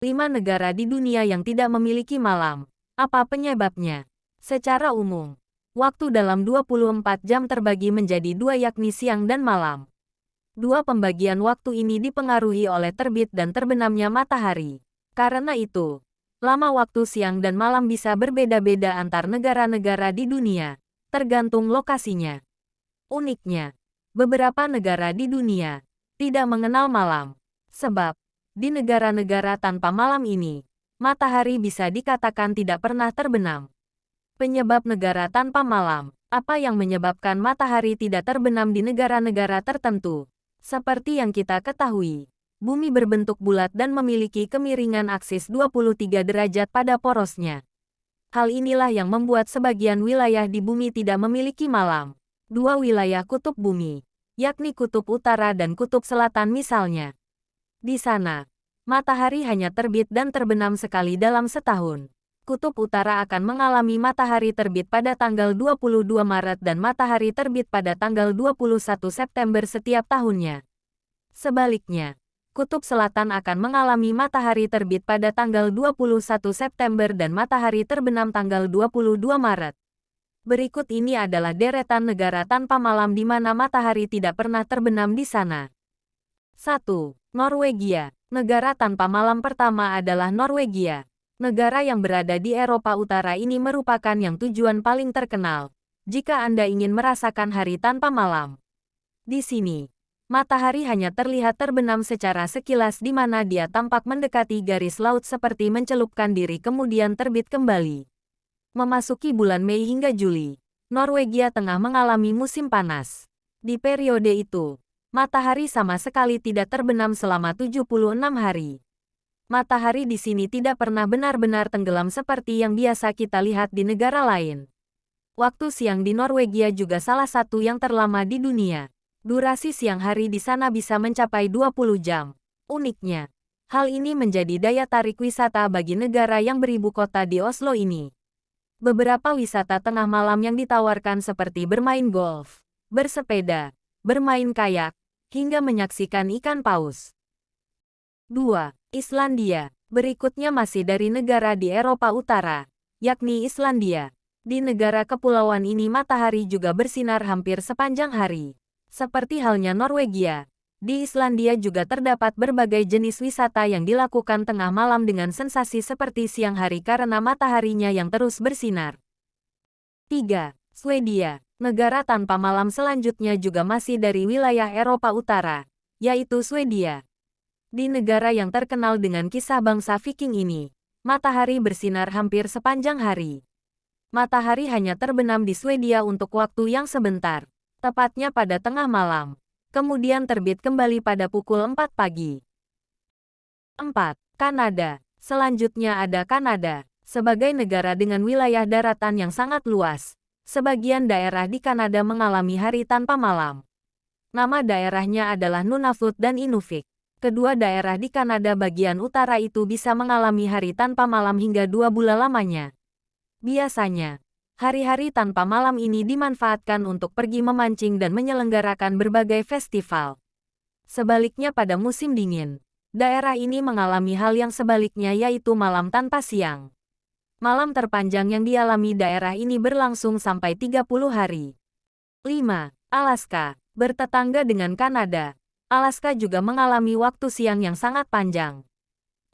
5 negara di dunia yang tidak memiliki malam. Apa penyebabnya? Secara umum, waktu dalam 24 jam terbagi menjadi dua yakni siang dan malam. Dua pembagian waktu ini dipengaruhi oleh terbit dan terbenamnya matahari. Karena itu, lama waktu siang dan malam bisa berbeda-beda antar negara-negara di dunia, tergantung lokasinya. Uniknya, beberapa negara di dunia tidak mengenal malam. Sebab, di negara-negara tanpa malam ini, matahari bisa dikatakan tidak pernah terbenam. Penyebab negara tanpa malam, apa yang menyebabkan matahari tidak terbenam di negara-negara tertentu? Seperti yang kita ketahui, bumi berbentuk bulat dan memiliki kemiringan aksis 23 derajat pada porosnya. Hal inilah yang membuat sebagian wilayah di bumi tidak memiliki malam. Dua wilayah kutub bumi, yakni kutub utara dan kutub selatan misalnya. Di sana, matahari hanya terbit dan terbenam sekali dalam setahun. Kutub utara akan mengalami matahari terbit pada tanggal 22 Maret dan matahari terbit pada tanggal 21 September setiap tahunnya. Sebaliknya, kutub selatan akan mengalami matahari terbit pada tanggal 21 September dan matahari terbenam tanggal 22 Maret. Berikut ini adalah deretan negara tanpa malam di mana matahari tidak pernah terbenam di sana. 1. Norwegia. Negara tanpa malam pertama adalah Norwegia. Negara yang berada di Eropa Utara ini merupakan yang tujuan paling terkenal jika Anda ingin merasakan hari tanpa malam. Di sini, matahari hanya terlihat terbenam secara sekilas di mana dia tampak mendekati garis laut seperti mencelupkan diri kemudian terbit kembali. Memasuki bulan Mei hingga Juli, Norwegia tengah mengalami musim panas. Di periode itu, matahari sama sekali tidak terbenam selama 76 hari. Matahari di sini tidak pernah benar-benar tenggelam seperti yang biasa kita lihat di negara lain. Waktu siang di Norwegia juga salah satu yang terlama di dunia. Durasi siang hari di sana bisa mencapai 20 jam. Uniknya, hal ini menjadi daya tarik wisata bagi negara yang beribu kota di Oslo ini. Beberapa wisata tengah malam yang ditawarkan seperti bermain golf, bersepeda, bermain kayak, hingga menyaksikan ikan paus. 2. Islandia. Berikutnya masih dari negara di Eropa Utara, yakni Islandia. Di negara kepulauan ini matahari juga bersinar hampir sepanjang hari. Seperti halnya Norwegia, di Islandia juga terdapat berbagai jenis wisata yang dilakukan tengah malam dengan sensasi seperti siang hari karena mataharinya yang terus bersinar. 3. Swedia. Negara tanpa malam selanjutnya juga masih dari wilayah Eropa Utara, yaitu Swedia. Di negara yang terkenal dengan kisah bangsa Viking ini, matahari bersinar hampir sepanjang hari. Matahari hanya terbenam di Swedia untuk waktu yang sebentar, tepatnya pada tengah malam, kemudian terbit kembali pada pukul 4 pagi. 4. Kanada. Selanjutnya ada Kanada. Sebagai negara dengan wilayah daratan yang sangat luas, sebagian daerah di Kanada mengalami hari tanpa malam. Nama daerahnya adalah Nunavut dan Inuvik. Kedua daerah di Kanada bagian utara itu bisa mengalami hari tanpa malam hingga 2 bulan lamanya. Biasanya, hari-hari tanpa malam ini dimanfaatkan untuk pergi memancing dan menyelenggarakan berbagai festival. Sebaliknya pada musim dingin, daerah ini mengalami hal yang sebaliknya yaitu malam tanpa siang. Malam terpanjang yang dialami daerah ini berlangsung sampai 30 hari. 5. Alaska. Bertetangga dengan Kanada, Alaska juga mengalami waktu siang yang sangat panjang.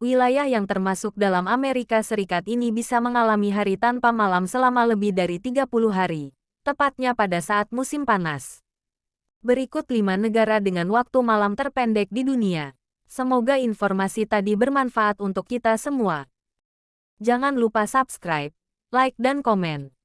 Wilayah yang termasuk dalam Amerika Serikat ini bisa mengalami hari tanpa malam selama lebih dari 30 hari, tepatnya pada saat musim panas. Berikut 5 negara dengan waktu malam terpendek di dunia. Semoga informasi tadi bermanfaat untuk kita semua. Jangan lupa subscribe, like dan komen.